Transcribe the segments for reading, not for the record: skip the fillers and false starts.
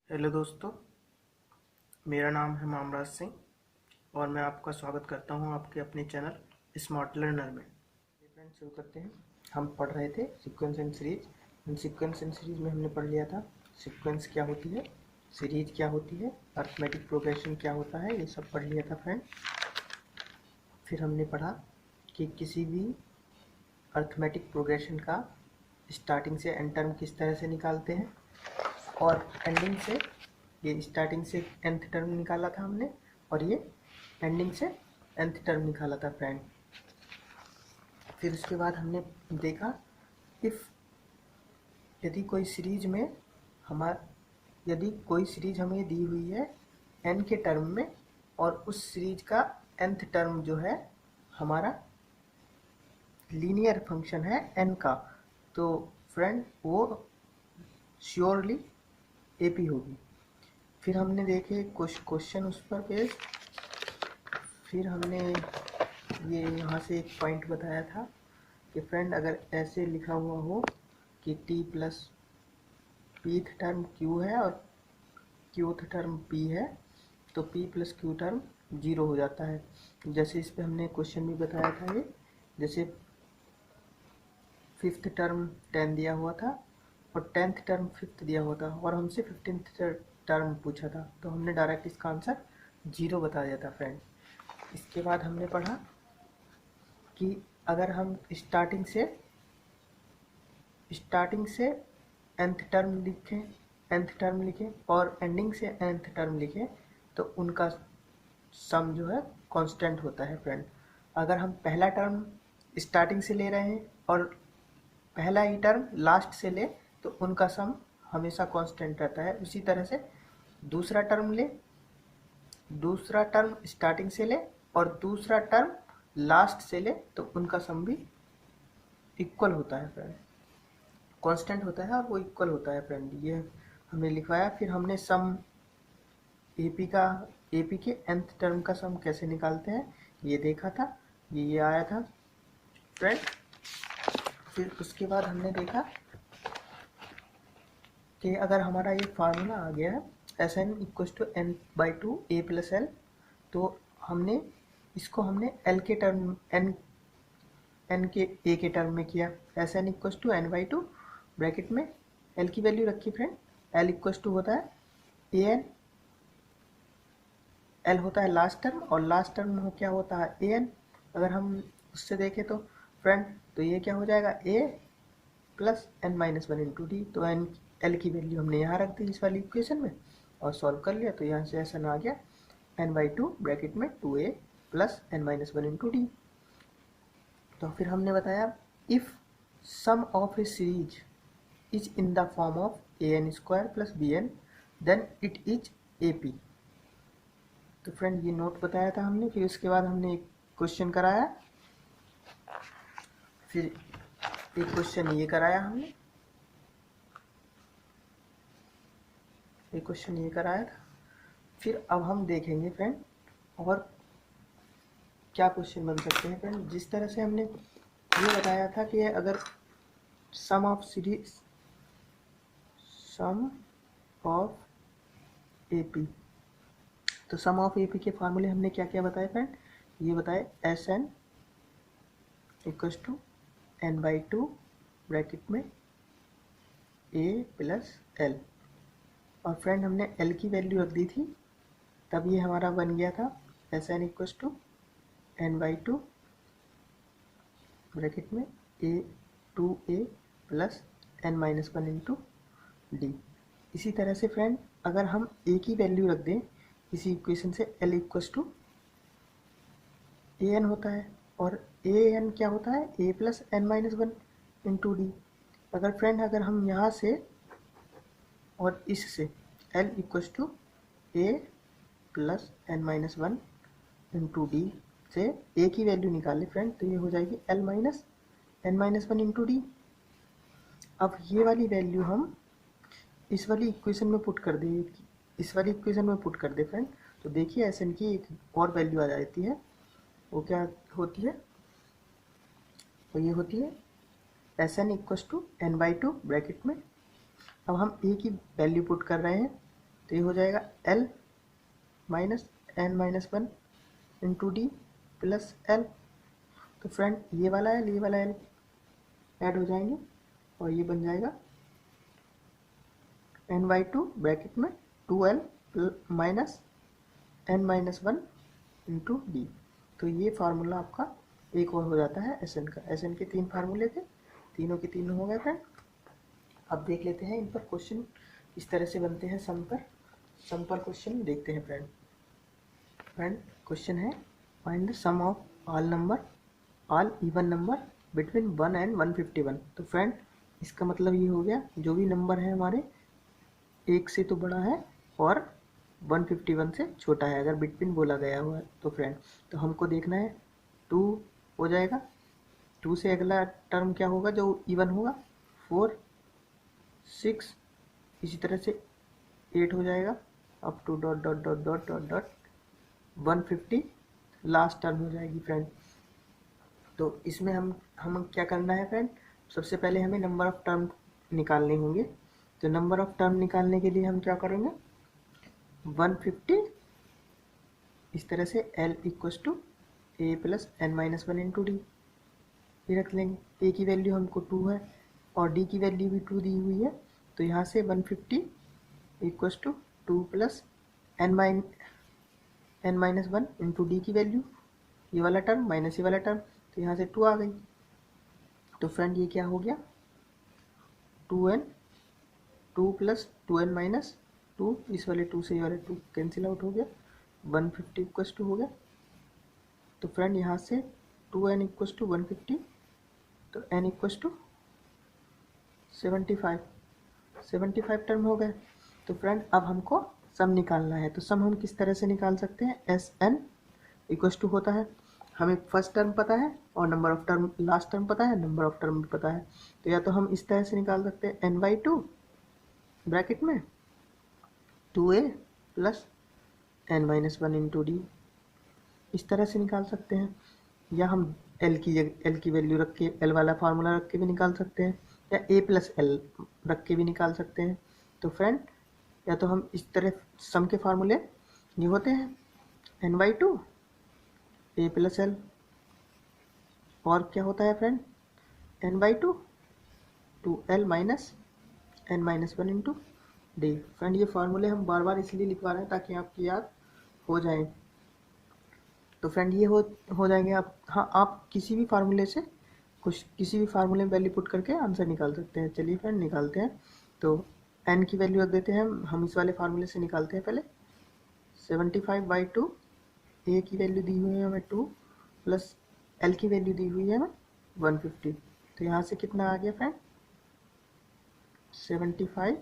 Hello दोस्तों, मेरा नाम है मामराज सिंह और मैं आपका स्वागत करता हूं आपके अपने चैनल स्मार्ट लर्नर में। फ्रेंड्स, शुरू करते हैं। हम पढ़ रहे थे sequence and series. In sequence and series में हमने पढ़ लिया था सीक्वेंस क्या होती है, सीरीज क्या होती है, अरिथमेटिक प्रोग्रेशन क्या होता है, ये सब पढ़ लिया था फ्रेंड। फिर हमने पढ़ा कि किसी भी अरिथमेटिक प्रोग्रेशन का स्टार्टिंग से एंड टर्म किस तरह से निकालते हैं और एंडिंग से, ये स्टार्टिंग से nth टर्म निकाला था हमने और ये एंडिंग से nth टर्म निकाला था फ्रेंड। फिर उसके बाद हमने देखा इफ़ यदि कोई सीरीज में यदि कोई सीरीज हमें दी हुई है n के टर्म में और उस सीरीज का nth टर्म जो है हमारा लीनियर फंक्शन है n का, तो फ्रेंड वो श्योरली एपी होगी। फिर हमने देखे कुछ क्वेश्चन उस पर पेश। फिर हमने ये यहाँ से एक पॉइंट बताया था कि फ्रेंड अगर ऐसे लिखा हुआ हो कि t plus pith term q है और qth टर्म p है तो p प्लस q टर्म 0 हो जाता है। जैसे इस पे हमने क्वेश्चन भी बताया था, ये जैसे फिफ्थ टर्म 10 दिया हुआ था और 10th टर्म 5th दिया हुआ था और हमसे 15th टर्म पूछा था, तो हमने डायरेक्ट इसका आंसर 0 बता दिया था फ्रेंड। इसके बाद हमने पढ़ा कि अगर हम स्टार्टिंग से nth टर्म लिखें और एंडिंग से nth टर्म लिखें तो उनका सम जो है कांस्टेंट होता है फ्रेंड। अगर हम पहला टर्म स्टार्टिंग से ले रहे हैं और पहला ही टर्म लास्ट से ले तो उनका सम हमेशा कांस्टेंट रहता है। उसी तरह से दूसरा टर्म स्टार्टिंग से ले और दूसरा टर्म लास्ट से ले तो उनका सम भी इक्वल होता है फ्रेंड, कांस्टेंट होता है और वो इक्वल होता है फ्रेंड। ये हमने लिखवाया। फिर हमने सम एपी के nth टर्म का सम कैसे निकालते हैं ये देखा था, ये आया था फ्रेंड। फिर उसके बाद हमने देखा कि अगर हमारा ये फार्मूला आ गया है Sn equals to n/2 a plus L, तो हमने एल के टर्म एन के ए के टर्म में किया। Sn equals to n/2 bracket में एल की वैल्यू रखी फ्रेंड। एल इक्वल्स टू होता है ए एन, एल होता है लास्ट टर्म और लास्ट टर्म हो क्या होता है ए एन। अगर हम उससे देखें तो फ्रेंड तो ये क्या हो जाएगा a plus n minus one into D. तो एन एल की वैल्यू हमने यहाँ रख दी इस वाली इक्वेशन में और सॉल्व कर लिया, तो यहाँ से ऐसा आ गया n/2 ब्रैकेट में 2a plus n minus one into D. तो फिर हमने बताया if sum of a series is in the form of an square plus bn then it is AP। तो फ्रेंड ये नोट बताया था हमने। फिर उसके बाद हमने एक क्वेश्चन कराया, फिर एक क्वेश्चन ये कराया हमने, एक क्वेश्चन ये कराया था। फिर अब हम देखेंगे फ्रेंड और क्या क्वेश्चन बन सकते हैं फ्रेंड। जिस तरह से हमने ये बताया था कि अगर सम ऑफ एपी, तो सम ऑफ एपी के फार्मूले हमने क्या क्या बताए फ्रेंड, ये बताए Sn equals to n/2 bracket में a प्लस एल, और फ्रेंड हमने l की वैल्यू रख दी थी, तब ये हमारा बन गया था Sn equals to n/2 bracket में a plus n minus one into D. इसी तरह से फ्रेंड अगर हम a की वैल्यू रख दें इसी इक्वेशन से, l इक्वल्स टू an होता है और an क्या होता है a plus n minus one into D. अगर हम यहाँ से और इससे l equals to a plus n minus one into D से a की वैल्यू निकालें फ्रेंड, तो ये हो जाएगी l minus n minus one into D. अब ये वाली वैल्यू हम इस वाली इक्वेशन में पुट कर दे फ्रेंड, तो देखिए Sn की एक और वैल्यू आ जाती है, वो क्या होती है, तो ये होती है Sn equals to n/2 bracket में। अब हम a की वैल्यू पुट कर रहे हैं तो ये हो जाएगा L minus N minus 1 into D plus L। तो फ्रेंड ये वाला L ये वाला L ऐड हो जाएंगे और ये बन जाएगा N/2 ब्रैकेट में 2L minus N minus 1 into D. तो ये फार्मूला आपका एक और हो जाता है एस एन का। एस एन के 3 फार्मूले थे, तीनों के तीनों हो गए फ्रेंड। अब देख लेते हैं इन पर क्वेश्चन किस तरह से बनते हैं। सम पर क्वेश्चन देखते हैं फ्रेंड क्वेश्चन है find the sum of all even number between 1 and 151। तो फ्रेंड इसका मतलब ये हो गया जो भी नंबर है हमारे 1 से तो बड़ा है और 151 से छोटा है, अगर बिटवीन बोला गया हुआ है तो फ्रेंड। तो हमको देखना है 2 हो जाएगा, 2 से अगला टर्म क्या होगा जो इवन होगा 4 6, इसी तरह से 8 हो जाएगा up to dot dot dot dot dot dot 150 last term हो जाएगी फ्रेंड। तो इसमें हम क्या करना है फ्रेंड, सबसे पहले हमें नंबर ऑफ टर्म निकालने होंगे। तो नंबर ऑफ टर्म निकालने के लिए हम क्या करेंगे 150 इस तरह से L equals to A plus N minus 1 into D ये रख लेंगे। ए की वैल्यू हमको 2 है और डी की वैल्यू भी 2 दी हुई है, तो यहाँ से 150 equals to 2 plus N minus 1 into D की वैल्यू ये वाला टर्म माइनस ये वाला टर्म, तो यहाँ से 2 आ गई। तो फ्रेंड ये क्या हो गया 2 प्लस 2n माइनस 2, इस वाले 2 से ये वाले 2 कैंसिल आउट हो गया, 150 इक्वस टू हो गया। तो फ्रेंड यहाँ से 2n इक्वस टू 150, तो n इक्वस टू 75 टर्म हो गए। तो फ्रेंड अब हमको सम निकालना है। तो सम हम किस तरह से निकाल सकते हैं, एस एन इक्वस टू होता है, हमें फर्स्ट टर्म पता है और number of term last term पता है, नंबर ऑफ टर्म भी पता है। तो या तो हम इस तरह से निकाल सकते हैं n/2 ब्रैकेट में 2a plus n minus 1 into D, इस तरह से निकाल सकते हैं। या हम L की वैल्यू रख के L वाला फार्मूला रख के भी निकाल सकते हैं, या a प्लस L रख के भी निकाल सकते हैं। तो फ्रेंड या तो हम इस तरह सम के फार्मूले ये होते हैं n/2 a प्लस L, और क्या होता है friend n/2 2L minus n minus 1 into D. Friend ये फार्मूले हम बार बार इसलिए लिखवा रहे हैं ताकि आपकी याद हो जाए। तो फ्रेंड ये हो जाएंगे आप। हाँ, आप किसी भी फार्मूले में वैल्यू पुट करके आंसर निकाल सकते हैं। चलिए फ्रेंड निकालते हैं। तो n की वैल्यू रख देते हैं हम इस वाले फार्मूले से निकालते हैं पहले 75/2, a की वैल्यू दी हुई है हमें 2 प्लस L की वैल्यू दी हुई है हमें 150। तो यहाँ से कितना आ गया फ्रेंड 75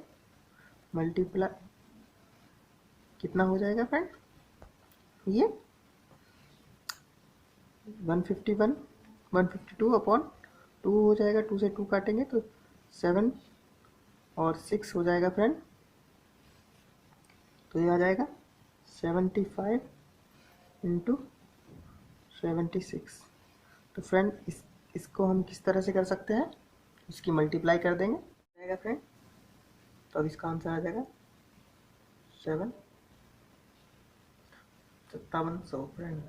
मल्टीप्लाई कितना हो जाएगा फ्रेंड, ये 152 अपॉन 2 हो जाएगा, 2 से 2 काटेंगे तो 7 और 6 हो जाएगा फ्रेंड। तो ये आ जाएगा 75 इंटू 76। तो फ्रेंड इसको हम किस तरह से कर सकते हैं, इसकी मल्टीप्लाई कर देंगे जाएगा फ्रेंड। तो अब इसका आंसर आ जाएगा 5700 फ्रेंड,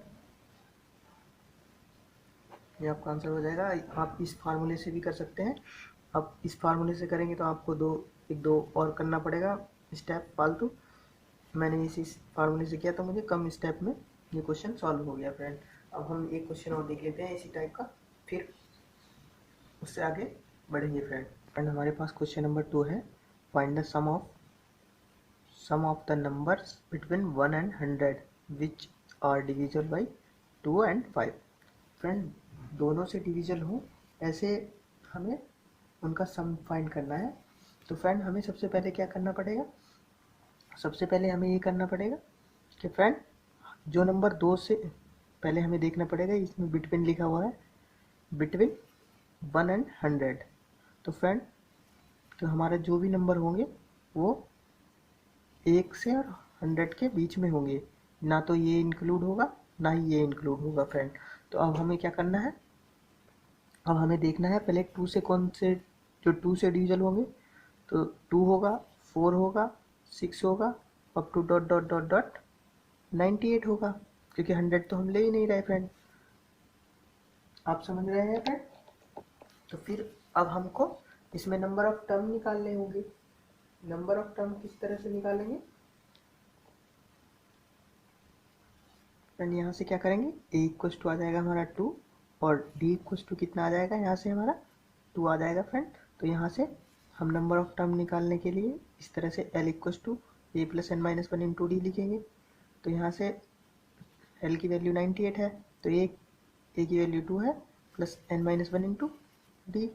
ये आपका आंसर हो जाएगा। आप इस फार्मूले से भी कर सकते हैं। अब इस फार्मूले से करेंगे तो आपको दो और करना पड़ेगा स्टेप फालतू। मैंने इसी फार्मूले से किया तो मुझे कम स्टेप में ये क्वेश्चन सॉल्व हो गया फ्रेंड। अब हम एक क्वेश्चन और देख लेते हैं इसी टाइप का, फिर उससे आगे बढ़ेंगे फ्रेंड। हमारे पास क्वेश्चन नंबर 2 है find the sum of the numbers between 1 and 100 which are divisible by 2 and 5। Friend दोनों से डिविजल हो ऐसे हमें उनका सम फाइंड करना है। तो फ्रेंड हमें सबसे पहले क्या करना पड़ेगा, सबसे पहले हमें ये करना पड़ेगा कि फ्रेंड जो नंबर 2 से पहले हमें देखना पड़ेगा, इसमें बिटवीन लिखा हुआ है बिटवीन 1 एंड 100। तो फ्रेंड तो हमारा जो भी नंबर होंगे वो 1 से और 100 के बीच में होंगे, ना तो ये इंक्लूड होगा ना ही ये इंक्लूड होगा फ्रेंड। तो अब हमें क्या करना है, अब हमें देखना है पहले 2 से कौन से जो 2 से डिविजल होंगे। तो 2 होगा, 4 होगा, 6 होगा up to dot dot dot dot 98 होगा, क्योंकि 100 तो हम ले ही नहीं रहे फ्रेंड। आप समझ रहे हैं फ्रेंड? तो फिर अब हमको इसमें नंबर ऑफ टर्म निकालने होंगे। नंबर ऑफ टर्म किस तरह से निकालेंगे फ्रेंड? यहाँ से क्या करेंगे, a इक्वल टू आ जाएगा हमारा 2 और d इक्वल टू कितना आ जाएगा, यहाँ से हमारा 2 आ जाएगा फ्रेंड। तो यहाँ से हम नंबर ऑफ टर्म निकालने के लिए इस तरह से l equal to a plus N minus one into D लिखेंगे। तो यहाँ से l की वैल्यू 98 है, तो a की वैल्यू 2 है plus N minus one into D,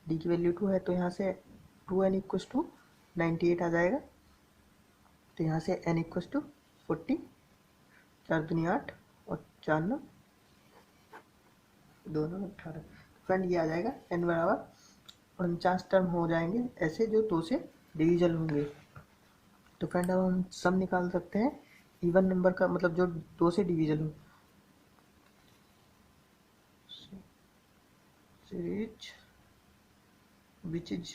D की वैल्यू 2 है, तो यहाँ से 2n इक्वल टू 98 आ जाएगा। तो यहाँ से n इक्वल टू 40, 4 दूनी 8 और 4 9 2 9 18। फ्रेंड ये आ जाएगा n बराबर 49 टर्म हो जाएंगे ऐसे, जो 2 से डिविजल होंगे। तो फ्रेंड अब हम सम निकाल सकते हैं इवन नंबर का, मतलब जो 2 से डिविजल हो। Series which is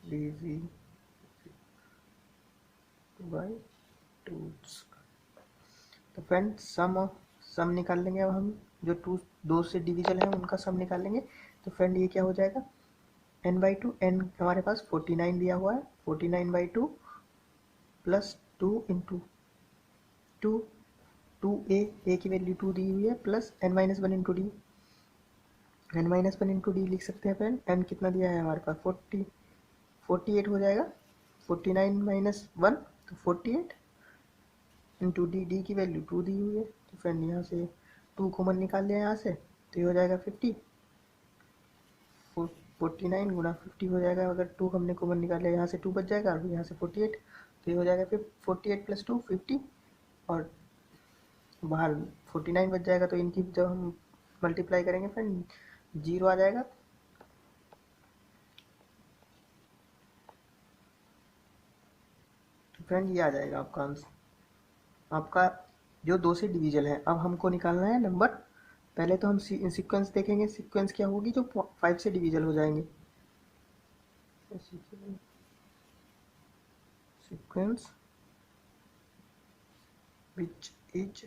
divisible by 2। तो फ्रेंड सम निकाल लेंगे अब हम, जो 2 से डिविजल है उनका सम निकाल लेंगे। तो फ्रेंड ये क्या हो जाएगा, n/2, n हमारे पास 49 दिया हुआ है, 49/2 प्लस 2 इंटू 2a की वैल्यू 2 दी हुई है, plus n minus one into D, n minus one into D लिख सकते हैं फ्रेंड। n कितना दिया है हमारे पास 48 हो जाएगा, 49 माइनस वन तो 48 इंटू डी की वैल्यू 2 दी हुई है। तो फ्रेंड यहाँ से 2 कॉमन निकाल लिया यहाँ से, तो ये हो जाएगा 50, 49 गुना 50 हो जाएगा। अगर 2 हमने कॉमन निकाल लिया, यहाँ से 2 बच जाएगा और यहाँ से 48, तो ये हो जाएगा फिर 48 प्लस 2 50, और बाहर 49 बच जाएगा। तो इनकी जब हम मल्टीप्लाई करेंगे फ्रेंड 0 आ जाएगा। तो फ्रेंड ये आ जाएगा आपका आंसर, आपका जो 2 से डिविजल है। अब हमको निकालना है नंबर, पहले तो हम सीक्वेंस देखेंगे, सीक्वेंस क्या होगी जो 5 से डिविजल हो जाएंगे। Sequence which is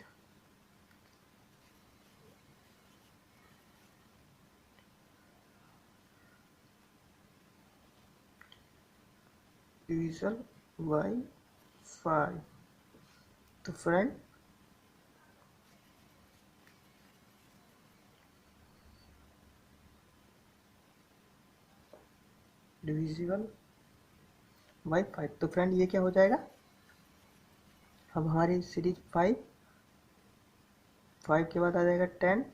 divisible by 5। तो फ्रेंड डिविजिबल बाय 5, तो फ्रेंड ये क्या हो जाएगा, अब हमारी सीरीज 5 के बाद आ जाएगा 10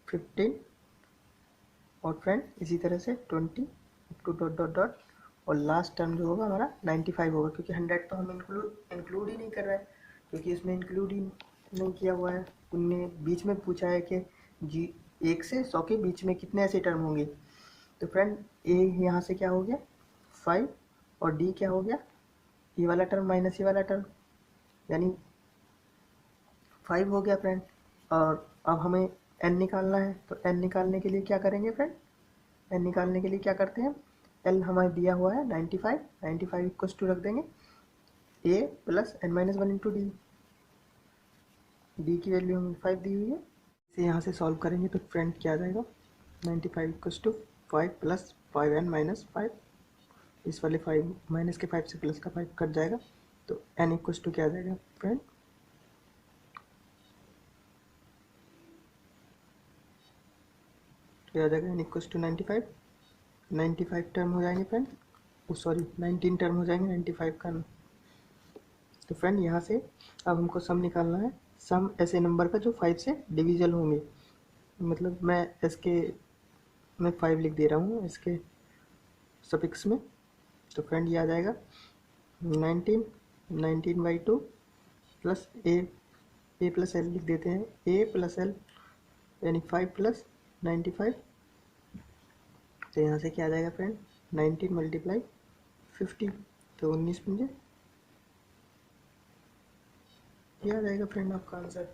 15 और फ्रेंड इसी तरह से 20 up to dot dot dot, और लास्ट टर्म जो होगा हमारा 95 होगा, क्योंकि 100 तो हम इंक्लूड ही नहीं कर रहे हैं, क्योंकि इसमें इंक्लूड ही नहीं किया हुआ है। उनने बीच में पूछा है कि जी 1 से 100 के बीच में कितने ऐसे टर्म होंगे। तो फ्रेंड ए यहाँ से क्या हो गया 5 और डी क्या हो गया, ये वाला टर्म माइनस ये वाला टर्म, यानी 5 हो गया फ्रेंड। और अब हमें n निकालना है, तो n निकालने के लिए क्या करेंगे फ्रेंड, n निकालने के लिए क्या करते हैं, l हमें दिया हुआ है 95 इक्वल टू रख देंगे a plus N minus one into D, D की वैल्यू हमें 5 दी हुई है। इसे यहाँ से सॉल्व करेंगे तो फ्रेंड क्या आ जाएगा, 95 equal to 5 plus 5n minus 5, इस वाले 5 माइनस के 5 से प्लस का 5 कट जाएगा, तो n इक्वल टू क्या आ जाएगा फ्रेंड, क्या आ जाएगा n इक्वल टू 95 टर्म हो जाएंगे फ्रेंड, सॉरी 19 टर्म हो जाएंगे 95 का। तो फ्रेंड यहाँ से अब हमको सम निकालना है, सम ऐसे नंबर का जो 5 से डिविजल होंगे, मतलब मैं इसके मैं 5 लिख दे रहा हूँ इसके सफिक्स में। तो फ्रेंड ये आ जाएगा 19/2 प्लस ए प्लस एल लिख देते हैं, ए प्लस एल यानी 5 प्लस 95। तो यहाँ से क्या आ जाएगा फ्रेंड, 19 मल्टीप्लाई 50, तो 19 पंजे ये आ जाएगा फ्रेंड आपका आंसर।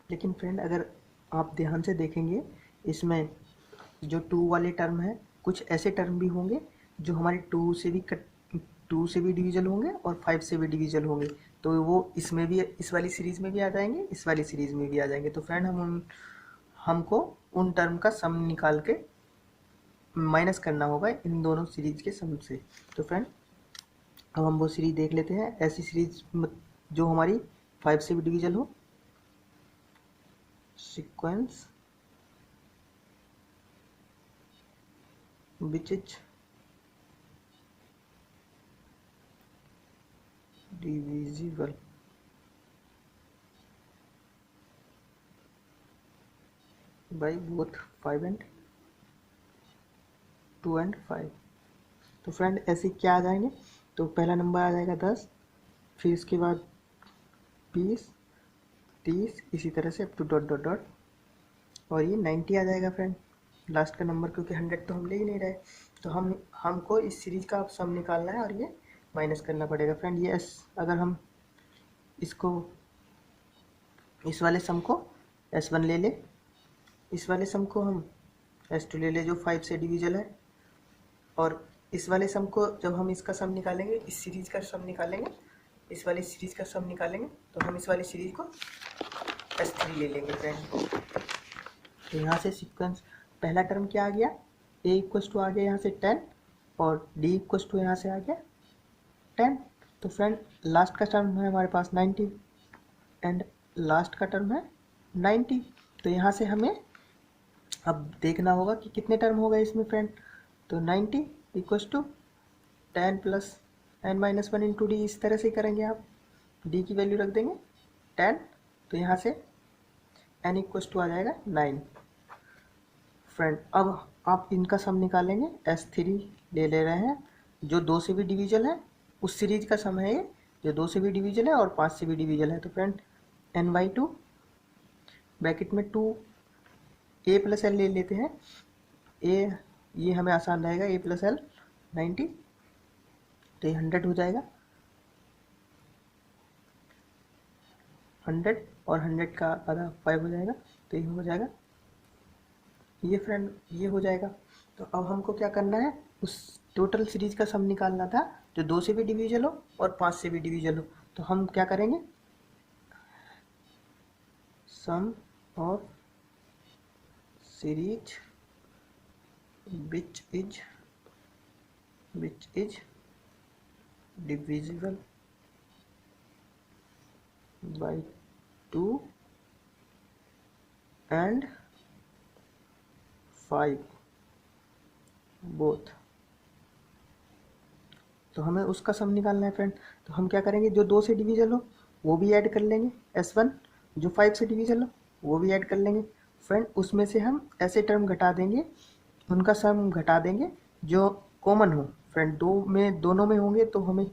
लेकिन फ्रेंड अगर आप ध्यान से देखेंगे, इसमें जो 2 वाले टर्म है कुछ ऐसे टर्म भी होंगे जो हमारे 2 से भी डिविजल होंगे और 5 से भी डिविजल होंगे, तो वो इसमें भी, इस वाली सीरीज़ में भी आ जाएंगे, इस वाली सीरीज़ में भी आ जाएंगे। तो फ्रेंड हमको उन टर्म का सम निकाल के माइनस करना होगा इन दोनों सीरीज के सम से। तो फ्रेंड अब हम वो सीरीज देख लेते हैं, ऐसी सीरीज जो हमारी 5 से भी डिविजल हो। Sequence which is divisible by both 5 and 2 and 5। तो फ्रेंड ऐसे क्या आ जाएंगे, तो पहला नंबर आ जाएगा 10, फिर इसके बाद 20, 30, इसी तरह से up to dot dot dot, और ये 90 आ जाएगा फ्रेंड लास्ट का नंबर, क्योंकि 100 तो हम ले ही नहीं रहे। तो हमको इस सीरीज का सम निकालना है और ये माइनस करना पड़ेगा फ्रेंड। ये अगर हम इसको, इस वाले सम को S1 ले ले, इस वाले सम को हम S2 ले ले जो 5 से डिविजल है, और इस वाले सम को जब हम इसका सम निकालेंगे, इस सीरीज का सम निकालेंगे, इस वाली सीरीज का सम निकालेंगे, तो हम इस वाली सीरीज को S3 ले लेंगे फ्रेंड। तो यहाँ से सीक्वेंस पहला टर्म क्या आ गया, a इक्वस टू आ गया यहाँ से 10, और d इक्वस टू यहाँ से आ गया 10। तो फ्रेंड लास्ट का टर्म है हमारे पास 90, एंड लास्ट का टर्म है 90। तो यहाँ से हमें अब देखना होगा कि कितने टर्म हो गए इसमें फ्रेंड। तो 90 equals to 10 plus n-1 into D, इस तरह से करेंगे आप, d की वैल्यू रख देंगे 10, तो यहाँ से n इक्वस टू आ जाएगा 9 फ्रेंड। अब आप इनका सम निकालेंगे, S3 ले रहे हैं जो 2 से भी डिविजल है, उस सीरीज का सम है ये जो 2 से भी डिविजल है और 5 से भी डिविजल है। तो फ्रेंड n/2 ब्रैकेट में 2 a प्लस l ले लेते हैं, a ये हमें आसान रहेगा, a प्लस l 90, तो ये 100 हो जाएगा, 100 और 100 का आधा 5 हो जाएगा, तो ये हो जाएगा, ये फ्रेंड ये हो जाएगा। तो अब हमको क्या करना है, उस टोटल सीरीज का सम निकालना था जो 2 से भी डिविजल हो और 5 से भी डिविजल हो। तो हम क्या करेंगे, sum of series which is divisible by 2 and 5 both. तो हमें उसका सम निकालना है फ्रेंड। तो हम क्या करेंगे, जो 2 से डिविजल हो वो भी ऐड कर लेंगे, S1, जो 5 से डिविजल हो वो भी ऐड कर लेंगे फ्रेंड। उसमें से हम ऐसे टर्म घटा देंगे, उनका सम घटा देंगे जो कॉमन हो फ्रेंड। दोनों में होंगे तो हमें,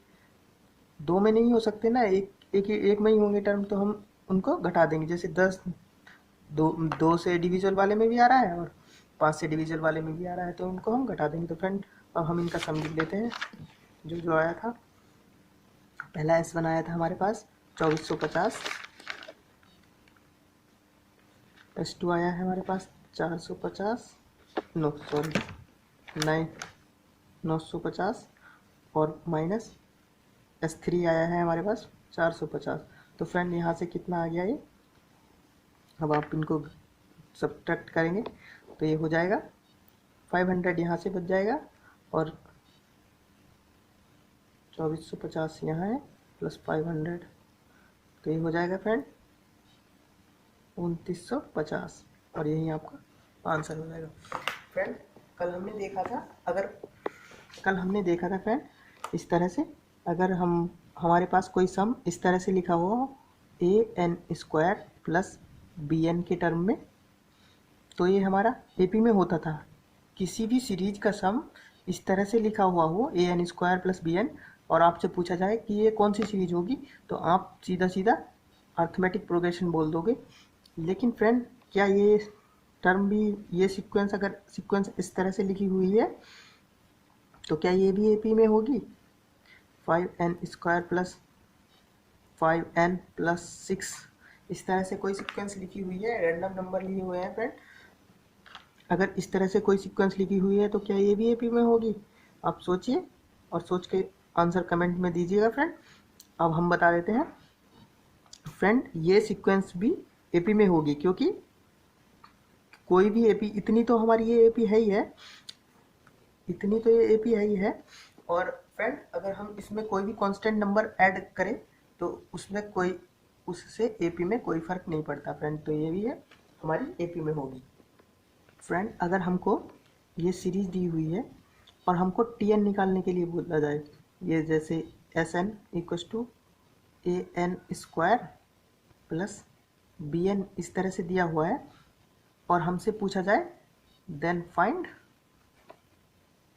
2 में नहीं हो सकते ना, एक में ही होंगे टर्म, तो हम उनको घटा देंगे। जैसे 10 दो से डिविजल वाले में भी आ रहा है और 5 से डिविजल वाले में भी आ रहा है, तो उनको हम घटा देंगे। तो फ्रेंड अब हम इनका सम लिख लेते हैं। जो आया था, पहला S1 आया था हमारे पास 2450, S2 आया है हमारे पास 450, 950, और माइनस S3 आया है हमारे पास 450। तो फ्रेंड यहाँ से कितना आ गया ये, अब आप इनको सब्ट्रैक्ट करेंगे तो ये हो जाएगा 500 यहाँ से बच जाएगा, और 2450 यहाँ है प्लस 500, तो ये हो जाएगा फ्रेंड 2950, और यही आपका आंसर हो जाएगा फ्रेंड। कल हमने देखा था फ्रेंड इस तरह से, अगर हमारे पास कोई सम इस तरह से लिखा हुआ हो an² प्लस bn के टर्म में, तो ये हमारा AP में होता था। किसी भी सीरीज का सम इस तरह से लिखा हुआ हो an² प्लस bn, और आपसे पूछा जाए कि ये कौन सी सीरीज होगी, तो आप सीधा अर्थमेटिक प्रोग्रेशन बोल दोगे। लेकिन फ्रेंड क्या ये टर्म भी, ये सीक्वेंस, अगर सीक्वेंस इस तरह से लिखी हुई है तो क्या ये भी AP में होगी, 5n² प्लस 5n प्लस 6, इस तरह से कोई सीक्वेंस लिखी हुई है, रैंडम नंबर लिए हुए हैं फ्रेंड, अगर इस तरह से कोई सीक्वेंस लिखी हुई है तो क्या ये भी एपी में होगी? आप सोचिए और सोच के आंसर कमेंट में दीजिएगा फ्रेंड। अब हम बता देते हैं फ्रेंड, ये सीक्वेंस भी एपी में होगी, क्योंकि कोई भी एपी, इतनी तो हमारी ये एपी है ही है, इतनी तो ये एपी है ही है। और फ्रेंड अगर हम इसमें कोई भी कांस्टेंट नंबर ऐड करें तो उसमें कोई, उससे एपी में कोई फर्क नहीं पड़ता फ्रेंड, तो ये भी है हमारी एपी में होगी। फ्रेंड अगर हमको ये सीरीज दी हुई है और हमको टी एन निकालने के लिए बोला जाए, ये जैसे S N equal to A N square plus B N इस तरह से दिया हुआ है, और हमसे पूछा जाए then find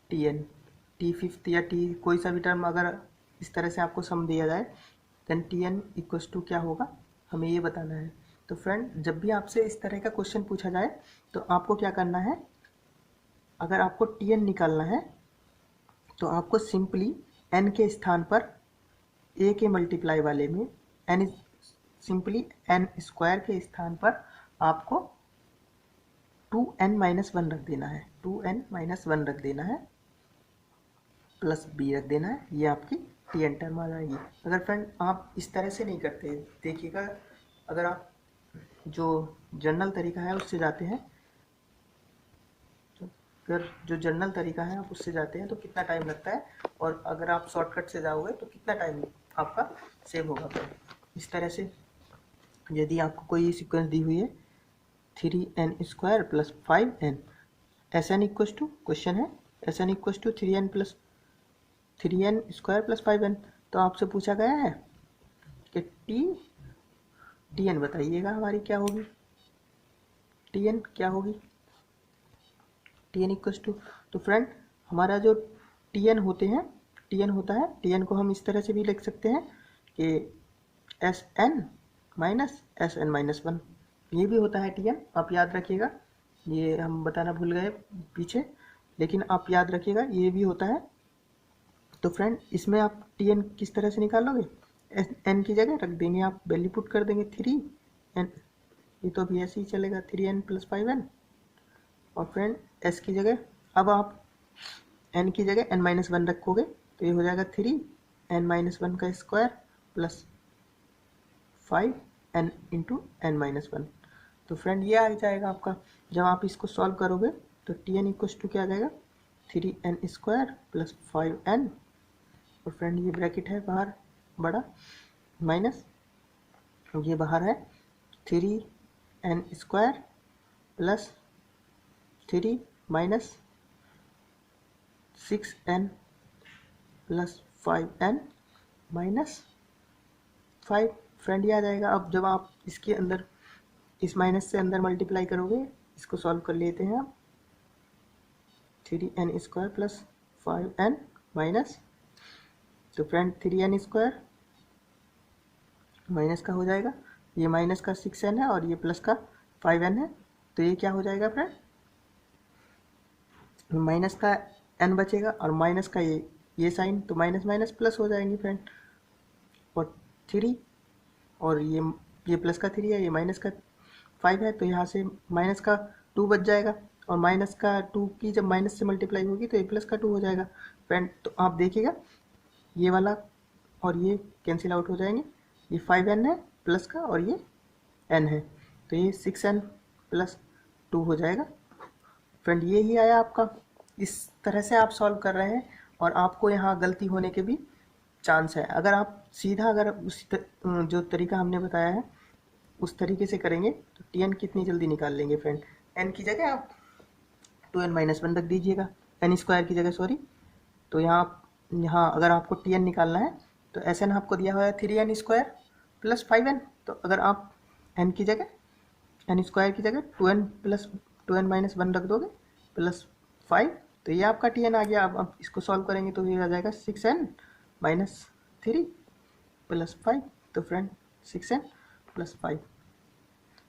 T N, T fifth या टी कोई सा भी टर्म अगर इस तरह से आपको सम दिया जाए, then T N equal to क्या होगा, हमें ये बताना है। तो फ्रेंड जब भी आपसे इस तरह का क्वेश्चन पूछा जाए तो आपको क्या करना है, अगर आपको टी एन निकालना है तो आपको सिंपली एन के स्थान पर ए के मल्टीप्लाई वाले में एन, सिंपली एन स्क्वायर के स्थान पर आपको 2n-1 रख देना है, 2n-1 रख देना है, प्लस बी रख देना है, ये आपकी टी एन टर्म आ जाएगी। अगर फ्रेंड आप इस तरह से नहीं करते, देखिएगा अगर आप जो जनरल तरीका है उससे जाते हैं, अगर जो जनरल तरीका है आप उससे जाते हैं तो कितना टाइम लगता है, और अगर आप शॉर्टकट से जाओगे तो कितना टाइम आपका सेव होगा फ्रेंड। इस तरह से यदि आपको कोई सीक्वेंस दी हुई है 3n² plus 5n, s N equal to, question है s N equal to 3n² plus 5n, तो आपसे पूछा गया है कि टी एन बताइएगा हमारी क्या होगी, टी एन क्या होगी, टी एन इक्व टू, तो फ्रेंड हमारा जो टी एन होते हैं, टी एन होता है, टी एन को हम इस तरह से भी लिख सकते हैं कि S N minus S N minus 1, ये भी होता है टी एन, आप याद रखिएगा, ये हम बताना भूल गए पीछे, लेकिन आप याद रखिएगा ये भी होता है। तो फ्रेंड इसमें आप टी एन किस तरह से निकालोगे, एन की जगह रख देंगे, आप वैल्यू पुट कर देंगे 3n, ये तो अभी ऐसे ही चलेगा 3n प्लस 5n, और फ्रेंड एस की जगह अब आप एन की जगह n-1 रखोगे तो ये हो जाएगा 3n-1 का square plus 5n into n-1। तो फ्रेंड ये आ जाएगा आपका, जब आप इसको सॉल्व करोगे तो टी एन इक्व टू क्या आ जाएगा, 3n² प्लस 5n, और फ्रेंड ये ब्रैकेट है बाहर बड़ा माइनस, ये बाहर है 3n² plus 3 minus 6n plus 5n minus 5, friend ये आ जाएगा। अब जब आप इसके अंदर इस माइनस से अंदर मल्टीप्लाई करोगे, इसको सॉल्व कर लेते हैं आप, 3n² प्लस 5n माइनस, तो फ्रेंड 3n² माइनस का हो जाएगा, ये माइनस का 6n है और ये प्लस का 5n है, तो ये क्या हो जाएगा फ्रेंड, माइनस का n बचेगा और माइनस का ये साइन, तो माइनस माइनस प्लस हो जाएंगे फ्रेंड, और 3 और ये प्लस का 3 है, ये माइनस का 5 है, तो यहाँ से माइनस का 2 बच जाएगा, और माइनस का 2 की जब माइनस से मल्टीप्लाई होगी तो ये प्लस का 2 हो जाएगा फ्रेंड। तो आप देखिएगा ये वाला और ये कैंसिल आउट हो जाएंगे, ये 5n है प्लस का और ये n है, तो ये 6n प्लस 2 हो जाएगा फ्रेंड। ये ही आया आपका, इस तरह से आप सॉल्व कर रहे हैं और आपको यहाँ गलती होने के भी चांस है। अगर आप सीधा अगर जो तरीका हमने बताया है उस तरीके से करेंगे तो टी एन कितनी जल्दी निकाल लेंगे फ्रेंड, एन की जगह आप 2n-1 रख दीजिएगा, एन स्क्वायर की जगह सॉरी, तो यहाँ अगर आपको टी एन निकालना है तो एस एन आपको दिया हुआ है 3n² प्लस 5n, तो अगर आप एन की जगह एन स्क्वायर की जगह 2n-1 रख दोगे प्लस 5, तो ये आपका टी एन आ गया। अब इसको सॉल्व करेंगे तो ये आ जाएगा 6n माइनस 3 प्लस 5, तो friend 6n plus 5,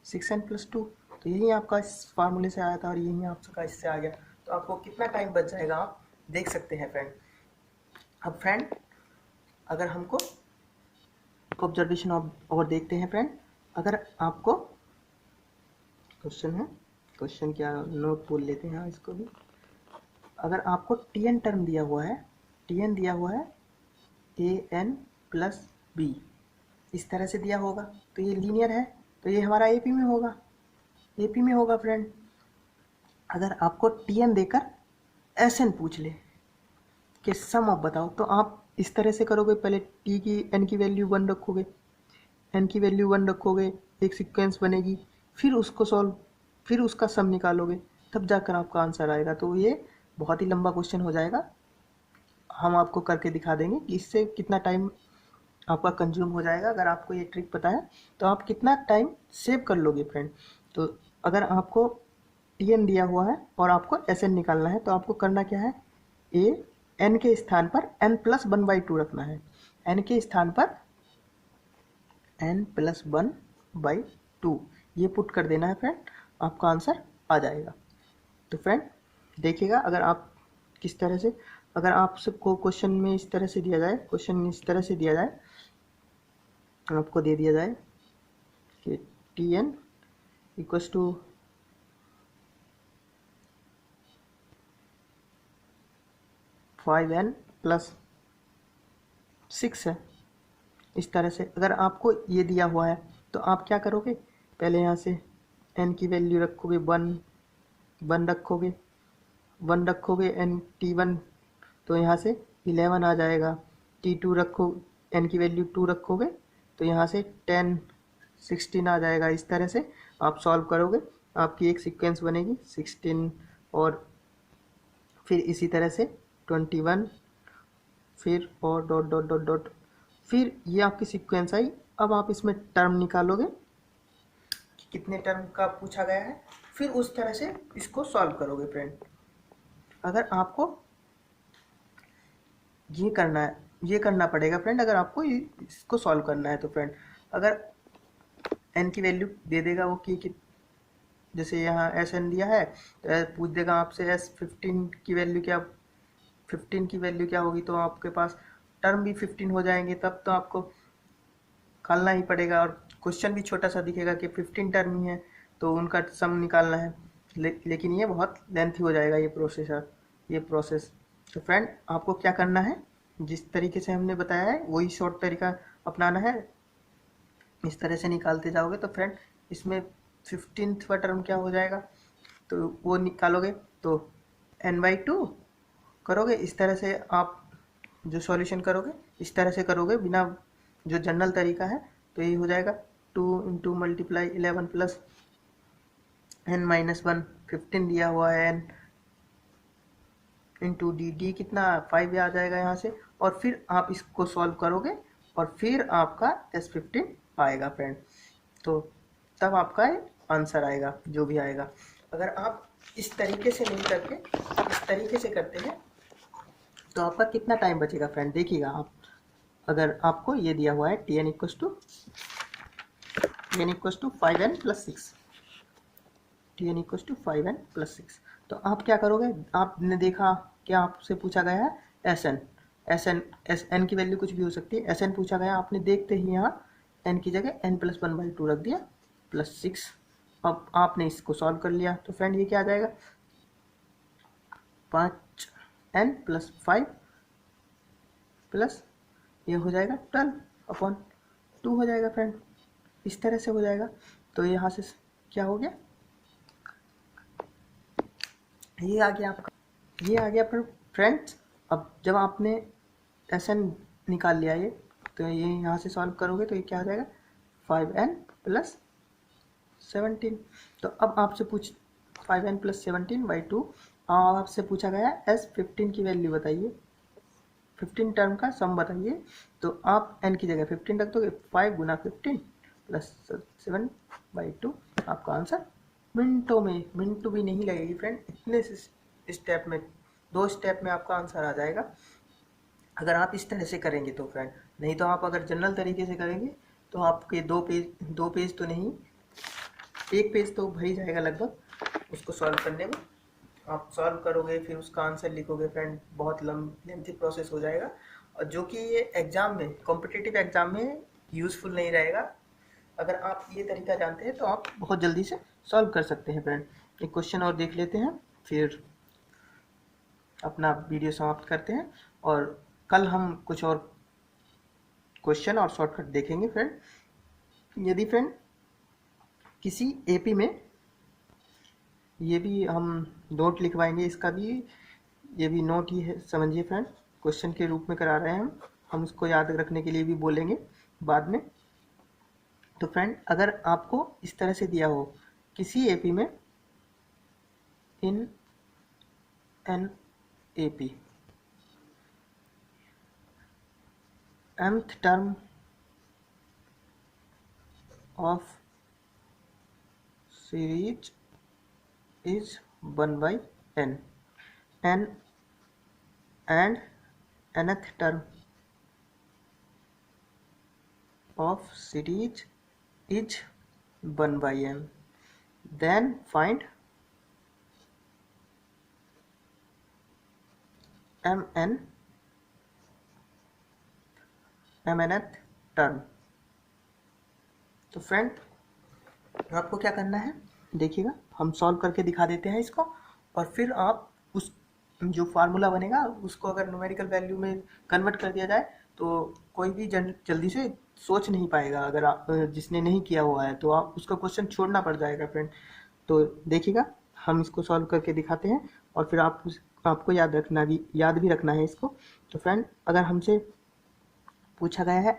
6n plus 2, तो यही आपका इस फार्मूले से आया था और यही आपका इससे आ गया। तो आपको कितना टाइम बच जाएगा आप देख सकते हैं फ्रेंड। अब फ्रेंड अगर हमको ऑब्जर्वेशन और देखते हैं फ्रेंड, अगर आपको क्वेश्चन है क्वेश्चन क्या नोट बोल लेते हैं इसको भी। अगर आपको टी टर्म दिया हुआ है, टी दिया हुआ है an प्लस बी, इस तरह से दिया होगा तो ये लीनियर है, तो ये हमारा एपी में होगा, एपी में होगा फ्रेंड। अगर आपको टी देकर एन पूछ ले कि सम ऑफ बताओ, तो आप इस तरह से करोगे, पहले टी की एन की वैल्यू 1 रखोगे, एन की वैल्यू 1 रखोगे, एक सीक्वेंस बनेगी, फिर उसको सॉल्व, फिर उसका सम निकालोगे, तब जाकर आपका आंसर आएगा। तो ये बहुत ही लंबा क्वेश्चन हो जाएगा, हम आपको करके दिखा देंगे कि इससे कितना टाइम आपका कंज्यूम हो जाएगा। अगर आपको ये ट्रिक पता है तो आप कितना टाइम सेव कर लोगे फ्रेंड। तो अगर आपको टी दिया हुआ है और आपको एस निकालना है, तो आपको करना क्या है, ए एन के स्थान पर n प्लस 1/2 रखना है, n के स्थान पर n प्लस 1/2 ये पुट कर देना है फ्रेंड, आपका आंसर आ जाएगा। तो फ्रेंड देखिएगा, अगर आप किस तरह से, अगर आप सबको क्वेश्चन में इस तरह से दिया जाए, क्वेश्चन इस तरह से दिया जाए, आपको दे दिया जाए कि T N equals to 5n plus 6 है, इस तरह से अगर आपको ये दिया हुआ है तो आप क्या करोगे, पहले यहाँ से n की वैल्यू रखोगे 1 रखोगे, 1 रखोगे, एन T1 तो यहाँ से 11 आ जाएगा, T2 रखो, n की वैल्यू 2 रखोगे तो यहाँ से 10 16 आ जाएगा। इस तरह से आप सॉल्व करोगे, आपकी एक सीक्वेंस बनेगी 16, और फिर इसी तरह से 21, फिर और डॉट डॉट डॉट डॉट, फिर ये आपकी सीक्वेंस आई। अब आप इसमें टर्म निकालोगे कि कितने टर्म का पूछा गया है, फिर उस तरह से इसको सॉल्व करोगे फ्रेंड। अगर आपको ये करना है, ये करना पड़ेगा फ्रेंड, अगर आपको इसको सॉल्व करना है तो फ्रेंड, अगर n की वैल्यू दे देगा वो कि जैसे यहाँ एस एन दिया है तो पूछ देगा आपसे S15 की वैल्यू क्या, 15 की वैल्यू क्या होगी, तो आपके पास टर्म भी 15 हो जाएंगे, तब तो आपको निकालना ही पड़ेगा, और क्वेश्चन भी छोटा सा दिखेगा कि 15 टर्म ही है तो उनका सम निकालना है, लेकिन ये बहुत लेंथी हो जाएगा ये प्रोसेस। तो फ्रेंड आपको क्या करना है, जिस तरीके से हमने बताया है वही शॉर्ट तरीका अपनाना है, इस तरह से निकालते जाओगे। तो फ्रेंड इसमें 15वां टर्म क्या हो जाएगा, तो वो निकालोगे तो n/2 करोगे, इस तरह से आप जो सॉल्यूशन करोगे इस तरह से करोगे बिना जो जनरल तरीका है, तो ये हो जाएगा 2 × मल्टीप्लाई 11 प्लस n-1, 15 दिया हुआ है n इंटू डी कितना 5 आ जाएगा यहाँ से, और फिर आप इसको सॉल्व करोगे और फिर आपका S15 आएगा फ्रेंड। तो तब आपका आंसर आएगा जो भी आएगा। अगर आप इस तरीके से नहीं करके इस तरीके से करते हैं तो आपका कितना टाइम बचेगा फ्रेंड, देखिएगा आप। अगर आपको ये दिया हुआ है Tn equals to 5n plus 6, Tn equals to 5n plus 6, तो आप क्या करोगे, आपने देखा कि आपसे पूछा गया है Sn की वैल्यू कुछ भी हो सकती है, Sn पूछा गया, आपने देखते ही यहाँ n की जगह n प्लस 1/2 रख दिया प्लस 6, अब आपने इसको सॉल्व कर लिया। तो फ्रेंड ये क्या आ जाएगा, 5n प्लस 5 प्लस ये हो जाएगा 12/2 हो जाएगा फ्रेंड, इस तरह से हो जाएगा। तो यहाँ से क्या हो गया, ये आ गया आपका, ये आ गया फ्रेंड्स। अब जब आपने Sn निकाल लिया ये, तो ये यहाँ से सॉल्व करोगे तो ये क्या आ जाएगा 5n प्लस 17। तो अब आपसे 5n प्लस 17/2, आपसे पूछा गया S15 की वैल्यू बताइए, 15 टर्म का सम बताइए। तो आप n की जगह 15 रख दोगे, 5 × 15 प्लस 7/2, आपका आंसर मिनटों में, मिनटों भी नहीं लगेगी फ्रेंड, इतने स्टेप में, 2 स्टेप में आपका आंसर आ जाएगा अगर आप इस तरह से करेंगे तो फ्रेंड। नहीं तो आप अगर जनरल तरीके से करेंगे तो आपके 2 पेज तो नहीं, 1 पेज तो भर ही जाएगा लगभग उसको सॉल्व करने में। आप सॉल्व करोगे फिर उसका आंसर लिखोगे फ्रेंड, बहुत लेंथी प्रोसेस हो जाएगा, और जो कि ये एग्ज़ाम में, कॉम्पिटिटिव एग्ज़ाम में यूज़फुल नहीं रहेगा। अगर आप ये तरीका जानते हैं तो आप बहुत जल्दी से सॉल्व कर सकते हैं फ्रेंड। एक क्वेश्चन और देख लेते हैं, फिर अपना वीडियो समाप्त करते हैं। और कल हम कुछ और क्वेश्चन और शॉर्टकट देखेंगे फ्रेंड। यदि फ्रेंड किसी एपी में, ये भी हम नोट लिखवाएंगे, इसका भी ये भी नोट ही है, समझिए फ्रेंड, क्वेश्चन के रूप में करा रहे हैं हम उसको याद रखने के लिए भी बोलेंगे बाद में। तो फ्रेंड अगर आपको इस तरह से दिया हो किसी एपी में, in an AP mth term of series is 1 by n and nth term of series is 1 by m, then find mnth term। तो फ्रेंड आपको क्या करना है, देखिएगा हम सॉल्व करके दिखा देते हैं इसको, और फिर आप उस जो फार्मूला बनेगा उसको अगर न्यूमेरिकल वैल्यू में कन्वर्ट कर दिया जाए तो कोई भी जल्दी से सोच नहीं पाएगा। अगर आप जिसने नहीं किया हुआ है तो आप उसका क्वेश्चन छोड़ना पड़ जाएगा फ्रेंड। तो देखिएगा हम इसको सॉल्व करके दिखाते हैं, और फिर आपको याद भी रखना है इसको। तो फ्रेंड अगर हमसे पूछा गया है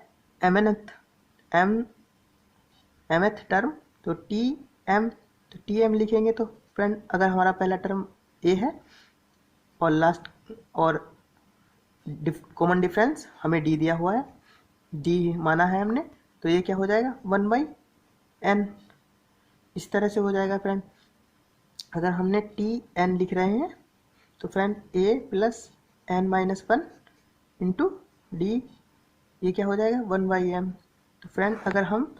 mth टर्म, तो टी एम लिखेंगे। तो फ्रेंड अगर हमारा पहला टर्म ए है और लास्ट और कॉमन डिफरेंस हमें डी दिया हुआ है, डी माना है हमने, तो ये क्या हो जाएगा 1 by n, इस तरह से हो जाएगा फ्रेंड। अगर हमने टी एन लिख रहे हैं तो friend a plus N minus 1 into D, ये क्या हो जाएगा 1 by m। तो फ्रेंड अगर हम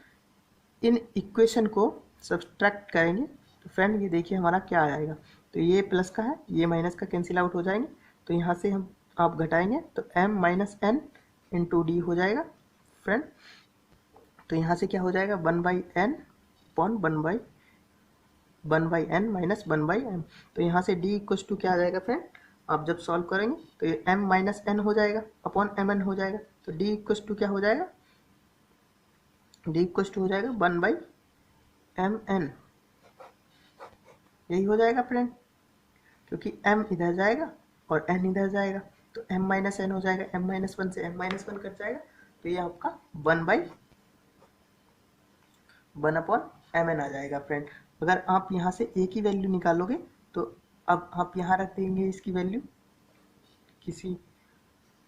इन इक्वेशन को सब्सट्रैक्ट करेंगे तो फ्रेंड ये देखिए हमारा क्या आ जाएगा। तो ये प्लस का है, ये माइनस का कैंसिल आउट हो जाएंगे, तो यहाँ से आप घटाएंगे तो m minus N into D हो जाएगा फ्रेंड। तो यहाँ से क्या हो जाएगा 1 by n upon 1 by n minus 1 by m। तो यहाँ से d इक्वल टू क्या आ जाएगा फ्रेंड, आप जब सॉल्व करेंगे तो ये m माइनस एन हो जाएगा अपॉन एम एन हो जाएगा। तो d इक्वल टू क्या हो जाएगा, d इक्वल टू हो जाएगा 1 by एम एन, यही हो जाएगा फ्रेंड, क्योंकि m इधर जाएगा और n इधर जाएगा, तो m माइनस एन हो जाएगा, m माइनस 1 से m माइनस 1 कट जाएगा, तो ये आपका 1 by 1 अपॉन एम एन आ जाएगा फ्रेंड। अगर आप यहाँ से a की वैल्यू निकालोगे तो अब आप यहाँ रख देंगे इसकी वैल्यू, किसी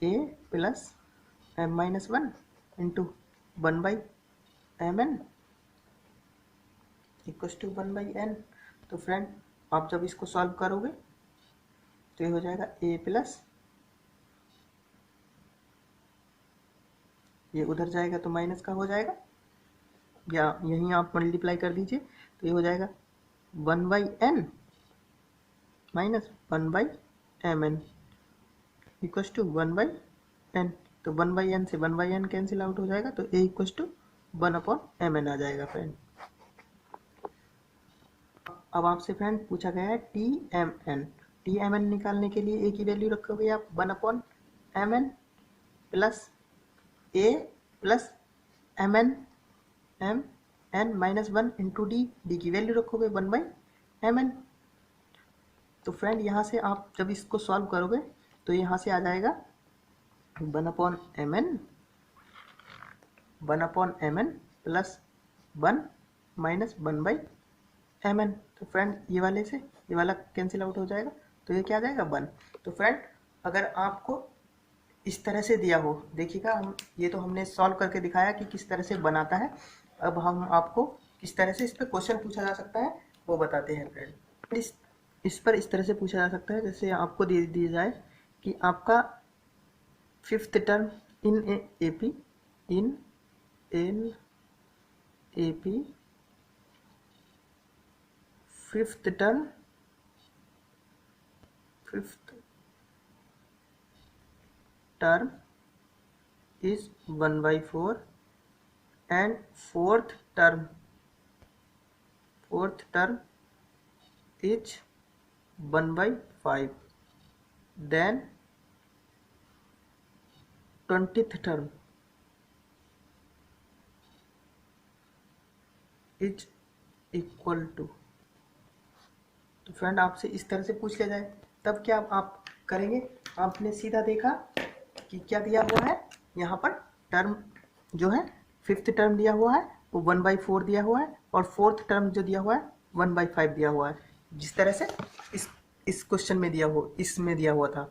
a plus M minus 1 into 1 by M N equal to 1 by n। तो फ्रेंड आप जब इसको सॉल्व करोगे तो ये हो जाएगा a प्लस, ये उधर जाएगा तो माइनस का हो जाएगा, या यहीं आप मल्टीप्लाई कर दीजिए, तो ये हो जाएगा 1 by n minus 1 by M N equal to 1 by n। तो 1 by n से 1 by n कैंसिल आउट हो जाएगा, तो a equal to 1 upon M n आ जाएगा फ्रेंड। अब आपसे फ्रेंड पूछा गया है टी एम एन निकालने के लिए a की वैल्यू रखोगे आप 1 upon M N plus a plus M N minus 1 into D की वैल्यू रखोगे 1 by एम एन। तो फ्रेंड यहाँ से आप जब इसको सॉल्व करोगे तो यहाँ से आ जाएगा 1 upon M N plus 1 minus 1 by M N. तो फ्रेंड ये वाले से ये वाला कैंसिल आउट हो जाएगा, तो ये क्या आ जाएगा 1। तो फ्रेंड अगर आपको इस तरह से दिया हो, देखिएगा हम ये तो हमने सॉल्व करके दिखाया कि किस तरह से बनाता है, अब हम आपको किस तरह से इस पर क्वेश्चन पूछा जा सकता है वो बताते हैं फ्रेंड। इस पर इस तरह से पूछा जा सकता है, जैसे आपको दे दिया जाए कि आपका 5th term in AP 5th term is 1 by 4 and fourth term is 1/5, then 20th term is equal to. तो फ्रेंड आपसे इस तरह से पूछ लिया जाए तब क्या आप करेंगे? आपने सीधा देखा कि क्या दिया हुआ है यहाँ पर, टर्म जो है 5th टर्म दिया हुआ है वो 1/4 दिया हुआ है, और 4th टर्म जो दिया हुआ है 1/5 दिया हुआ है, जिस तरह से इस क्वेश्चन में इसमें दिया हुआ था।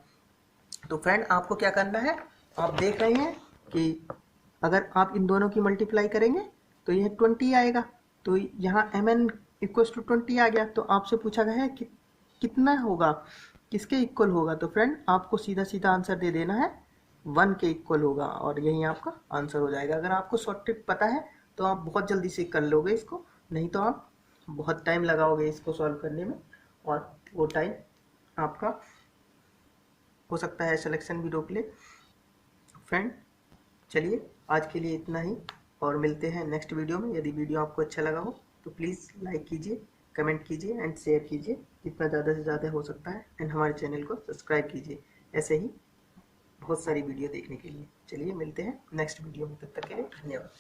तो फ्रेंड आपको क्या करना है, आप देख रहे हैं कि अगर आप इन दोनों की मल्टीप्लाई करेंगे तो यह 20 आएगा। तो यहाँ mn इक्वल्स टू 20 आ गया। तो आपसे पूछा गया है कि कितना होगा, किसके इक्वल होगा। तो फ्रेंड आपको सीधा सीधा आंसर दे देना है 1 के इक्वल होगा, और यही आपका आंसर हो जाएगा। अगर आपको शॉर्ट ट्रिक पता है तो आप बहुत जल्दी से कर लोगे इसको, नहीं तो आप बहुत टाइम लगाओगे इसको सॉल्व करने में, और वो टाइम आपका हो सकता है सिलेक्शन भी रोक ले। फ्रेंड चलिए आज के लिए इतना ही, और मिलते हैं नेक्स्ट वीडियो में। यदि वीडियो आपको अच्छा लगा हो तो प्लीज़ लाइक कीजिए, कमेंट कीजिए एंड शेयर कीजिए जितना ज़्यादा से ज़्यादा हो सकता है, एंड हमारे चैनल को सब्सक्राइब कीजिए ऐसे ही बहुत सारी वीडियो देखने के लिए। चलिए मिलते हैं नेक्स्ट वीडियो में, तब तक के लिए धन्यवाद।